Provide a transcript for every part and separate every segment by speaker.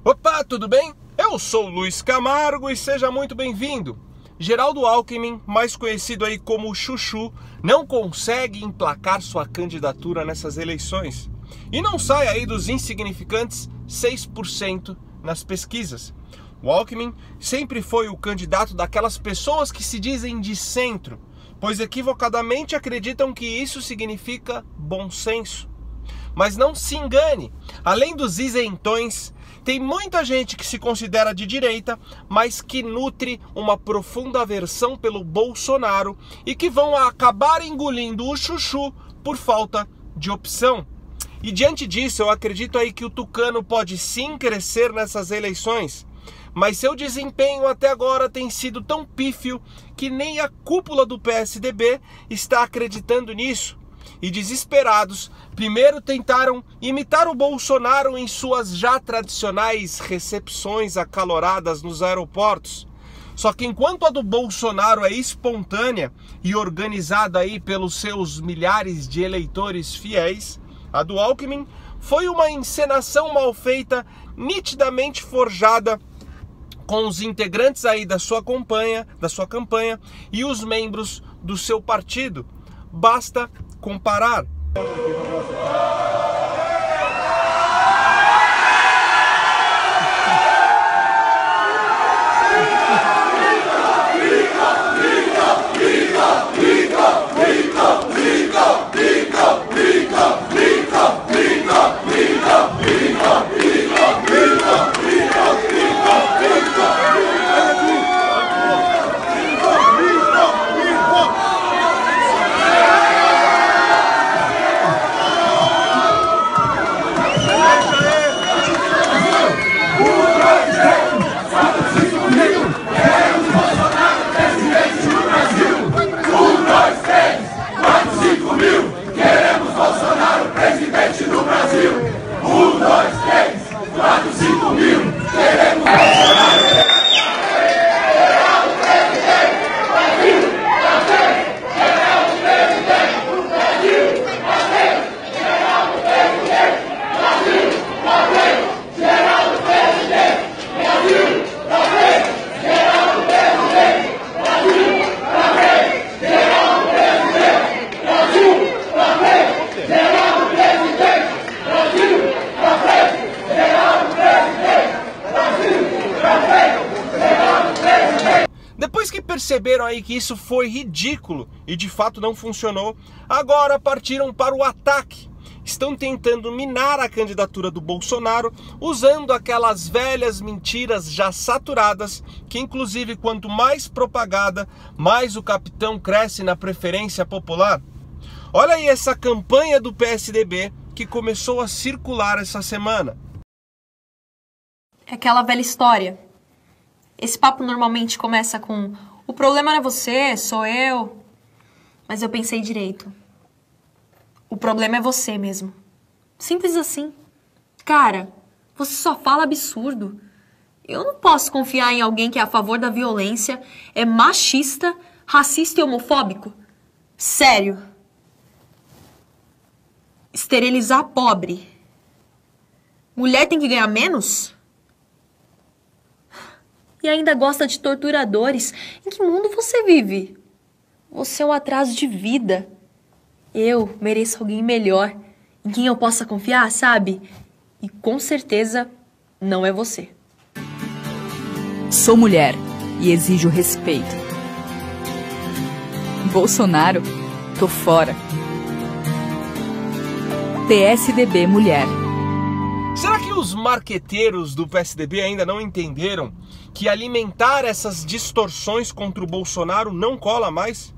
Speaker 1: Opa, tudo bem? Eu sou o Luiz Camargo e seja muito bem-vindo. Geraldo Alckmin, mais conhecido aí como Chuchu, não consegue emplacar sua candidatura nessas eleições. E não sai aí dos insignificantes 6% nas pesquisas. O Alckmin sempre foi o candidato daquelas pessoas que se dizem de centro, pois equivocadamente acreditam que isso significa bom senso. Mas não se engane, além dos isentões, tem muita gente que se considera de direita, mas que nutre uma profunda aversão pelo Bolsonaro e que vão acabar engolindo o Chuchu por falta de opção. E diante disso, eu acredito aí que o Tucano pode sim crescer nessas eleições, mas seu desempenho até agora tem sido tão pífio que nem a cúpula do PSDB está acreditando nisso. E desesperados, primeiro tentaram imitar o Bolsonaro em suas já tradicionais recepções acaloradas nos aeroportos. Só que enquanto a do Bolsonaro é espontânea e organizada aí pelos seus milhares de eleitores fiéis, a do Alckmin foi uma encenação mal feita, nitidamente forjada com os integrantes aí da sua campanha e os membros do seu partido. Basta comparar. Depois que perceberam aí que isso foi ridículo e de fato não funcionou, agora partiram para o ataque. Estão tentando minar a candidatura do Bolsonaro usando aquelas velhas mentiras já saturadas, que inclusive quanto mais propagada, mais o capitão cresce na preferência popular. Olha aí essa campanha do PSDB que começou a circular essa semana.
Speaker 2: É aquela velha história. Esse papo normalmente começa com: o problema não é você, sou eu. Mas eu pensei direito. O problema é você mesmo. Simples assim. Cara, você só fala absurdo. Eu não posso confiar em alguém que é a favor da violência, é machista, racista e homofóbico. Sério. Esterilizar pobre. Mulher tem que ganhar menos? E ainda gosta de torturadores. Em que mundo você vive? Você é um atraso de vida. Eu mereço alguém melhor, em quem eu possa confiar, sabe? E com certeza não é você.
Speaker 3: Sou mulher e exijo respeito. Bolsonaro, tô fora. PSDB Mulher.
Speaker 1: Será que os marqueteiros do PSDB ainda não entenderam que alimentar essas distorções contra o Bolsonaro não cola mais?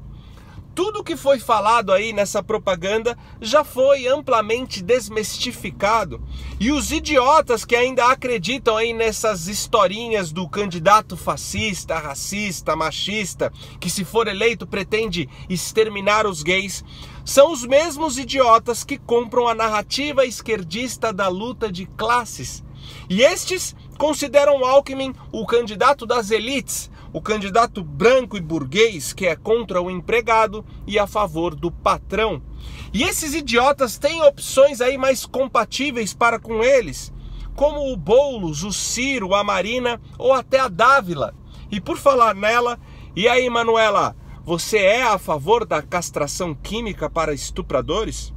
Speaker 1: Tudo que foi falado aí nessa propaganda já foi amplamente desmistificado. E os idiotas que ainda acreditam aí nessas historinhas do candidato fascista, racista, machista, que se for eleito pretende exterminar os gays, são os mesmos idiotas que compram a narrativa esquerdista da luta de classes. E estes consideram Alckmin o candidato das elites, o candidato branco e burguês que é contra o empregado e a favor do patrão. E esses idiotas têm opções aí mais compatíveis para com eles, como o Boulos, o Ciro, a Marina ou até a Dávila. E por falar nela, e aí, Manuela, você é a favor da castração química para estupradores?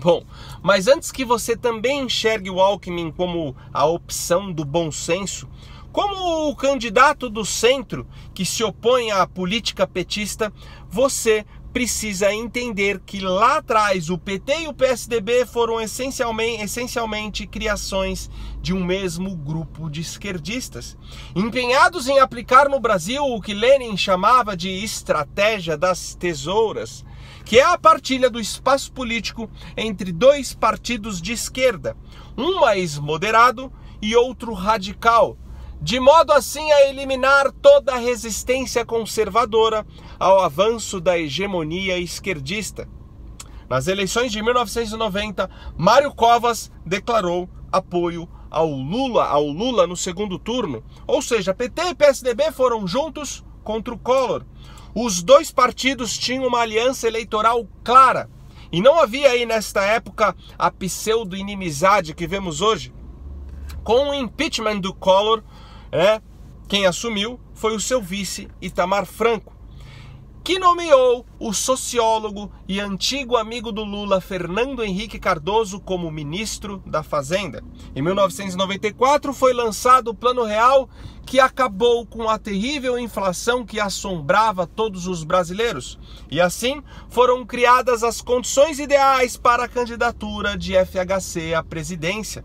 Speaker 1: Bom, mas antes que você também enxergue o Alckmin como a opção do bom senso, como o candidato do centro que se opõe à política petista, você precisa entender que lá atrás o PT e o PSDB foram essencialmente criações de um mesmo grupo de esquerdistas, empenhados em aplicar no Brasil o que Lenin chamava de estratégia das tesouras, que é a partilha do espaço político entre dois partidos de esquerda, um mais moderado e outro radical, de modo assim a eliminar toda a resistência conservadora ao avanço da hegemonia esquerdista. Nas eleições de 1990, Mário Covas declarou apoio ao Lula no segundo turno, ou seja, PT e PSDB foram juntos contra o Collor. Os dois partidos tinham uma aliança eleitoral clara, e não havia aí nesta época a pseudo-inimizade que vemos hoje. Com o impeachment do Collor, quem assumiu foi o seu vice Itamar Franco, que nomeou o sociólogo e antigo amigo do Lula, Fernando Henrique Cardoso, como ministro da Fazenda. Em 1994 foi lançado o Plano Real, que acabou com a terrível inflação que assombrava todos os brasileiros. E assim foram criadas as condições ideais para a candidatura de FHC à presidência.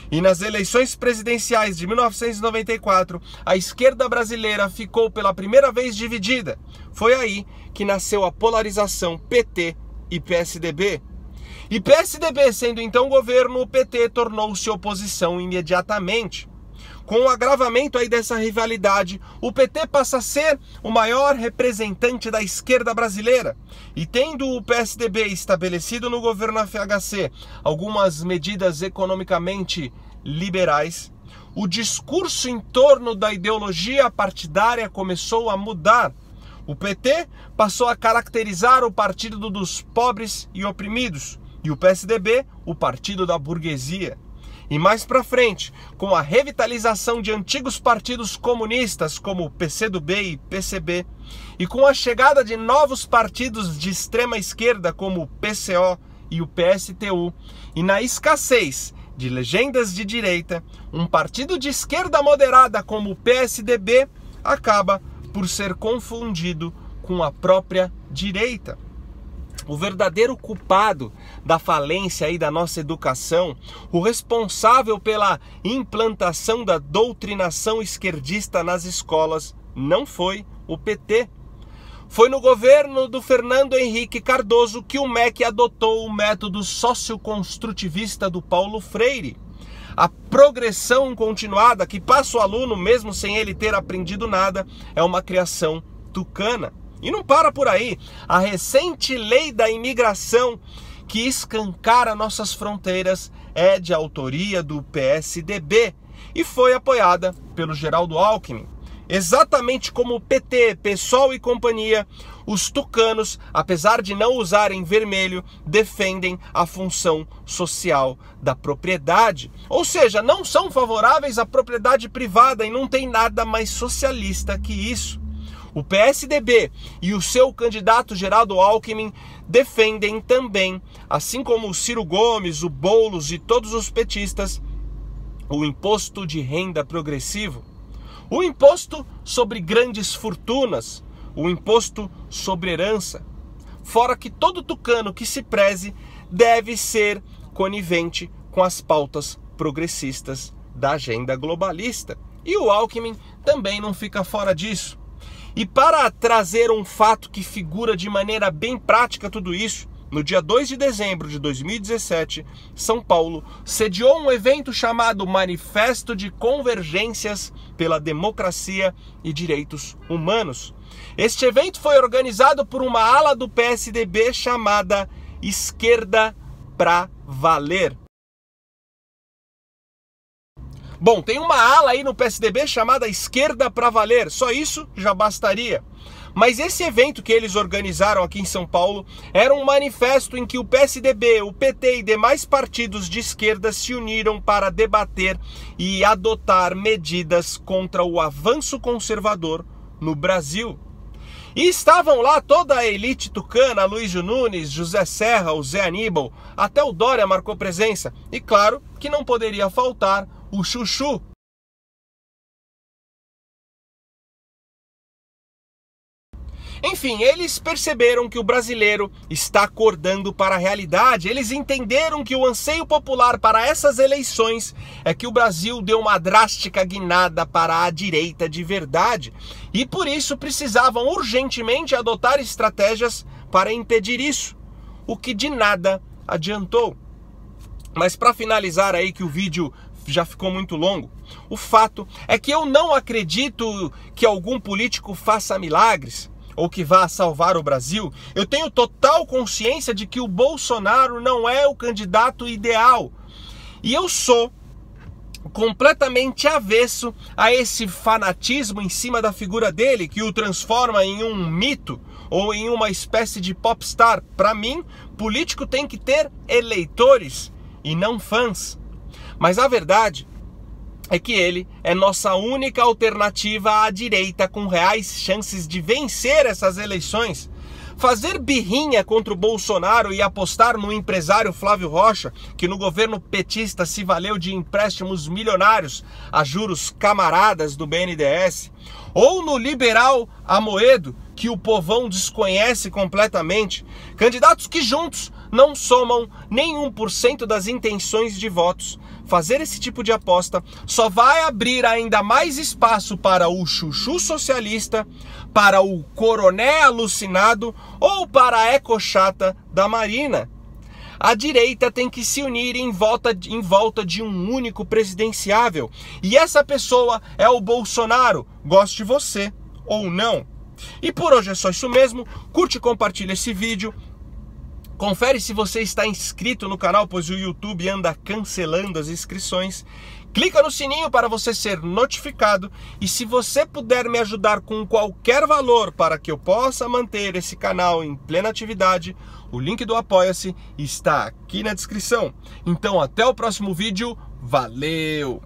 Speaker 1: E nas eleições presidenciais de 1994, a esquerda brasileira ficou pela primeira vez dividida. Foi aí que nasceu a polarização PT e PSDB. E PSDB sendo então governo, o PT tornou-se oposição imediatamente. Com o agravamento aí dessa rivalidade, o PT passa a ser o maior representante da esquerda brasileira. E tendo o PSDB estabelecido no governo FHC algumas medidas economicamente liberais, o discurso em torno da ideologia partidária começou a mudar. O PT passou a caracterizar o partido dos pobres e oprimidos, e o PSDB o partido da burguesia. E mais para frente, com a revitalização de antigos partidos comunistas como o PCdoB e PCB, e com a chegada de novos partidos de extrema esquerda como o PCO e o PSTU, e na escassez de legendas de direita, um partido de esquerda moderada como o PSDB acaba por ser confundido com a própria direita. O verdadeiro culpado da falência aí da nossa educação, o responsável pela implantação da doutrinação esquerdista nas escolas, não foi o PT. Foi no governo do Fernando Henrique Cardoso que o MEC adotou o método socioconstrutivista do Paulo Freire. A progressão continuada que passa o aluno mesmo sem ele ter aprendido nada é uma criação tucana. E não para por aí. A recente lei da imigração que escancara nossas fronteiras é de autoria do PSDB e foi apoiada pelo Geraldo Alckmin. Exatamente como o PT, PSOL e companhia, os tucanos, apesar de não usarem vermelho, defendem a função social da propriedade. Ou seja, não são favoráveis à propriedade privada e não tem nada mais socialista que isso. O PSDB e o seu candidato Geraldo Alckmin defendem também, assim como o Ciro Gomes, o Boulos e todos os petistas, o imposto de renda progressivo, o imposto sobre grandes fortunas, o imposto sobre herança. Fora que todo tucano que se preze deve ser conivente com as pautas progressistas da agenda globalista. E o Alckmin também não fica fora disso. E para trazer um fato que figura de maneira bem prática tudo isso, no dia 2 de dezembro de 2017, São Paulo sediou um evento chamado Manifesto de Convergências pela Democracia e Direitos Humanos. Este evento foi organizado por uma ala do PSDB chamada Esquerda pra Valer. Bom, tem uma ala aí no PSDB chamada Esquerda pra Valer, só isso já bastaria. Mas esse evento que eles organizaram aqui em São Paulo era um manifesto em que o PSDB, o PT e demais partidos de esquerda se uniram para debater e adotar medidas contra o avanço conservador no Brasil. E estavam lá toda a elite tucana, Luísio Nunes, José Serra, o Zé Aníbal, até o Dória marcou presença. E claro que não poderia faltar o Chuchu. Enfim, eles perceberam que o brasileiro está acordando para a realidade. Eles entenderam que o anseio popular para essas eleições é que o Brasil deu uma drástica guinada para a direita de verdade. E por isso precisavam urgentemente adotar estratégias para impedir isso, o que de nada adiantou. Mas para finalizar aí, que o vídeo já ficou muito longo, o fato é que eu não acredito que algum político faça milagres ou que vá salvar o Brasil. Eu tenho total consciência de que o Bolsonaro não é o candidato ideal. E eu sou completamente avesso a esse fanatismo em cima da figura dele, que o transforma em um mito ou em uma espécie de popstar. Para mim, político tem que ter eleitores e não fãs. Mas a verdade é que ele é nossa única alternativa à direita com reais chances de vencer essas eleições. Fazer birrinha contra o Bolsonaro e apostar no empresário Flávio Rocha, que no governo petista se valeu de empréstimos milionários a juros camaradas do BNDES, ou no liberal Amoedo, que o povão desconhece completamente, candidatos que juntos não somam nem 1% das intenções de votos. Fazer esse tipo de aposta só vai abrir ainda mais espaço para o chuchu socialista, para o coroné alucinado ou para a ecochata da Marina. A direita tem que se unir em volta de um único presidenciável. E essa pessoa é o Bolsonaro, goste você ou não. E por hoje é só isso mesmo. Curte e compartilha esse vídeo. Confere se você está inscrito no canal, pois o YouTube anda cancelando as inscrições. Clica no sininho para você ser notificado. E se você puder me ajudar com qualquer valor para que eu possa manter esse canal em plena atividade, o link do Apoia-se está aqui na descrição. Então até o próximo vídeo. Valeu!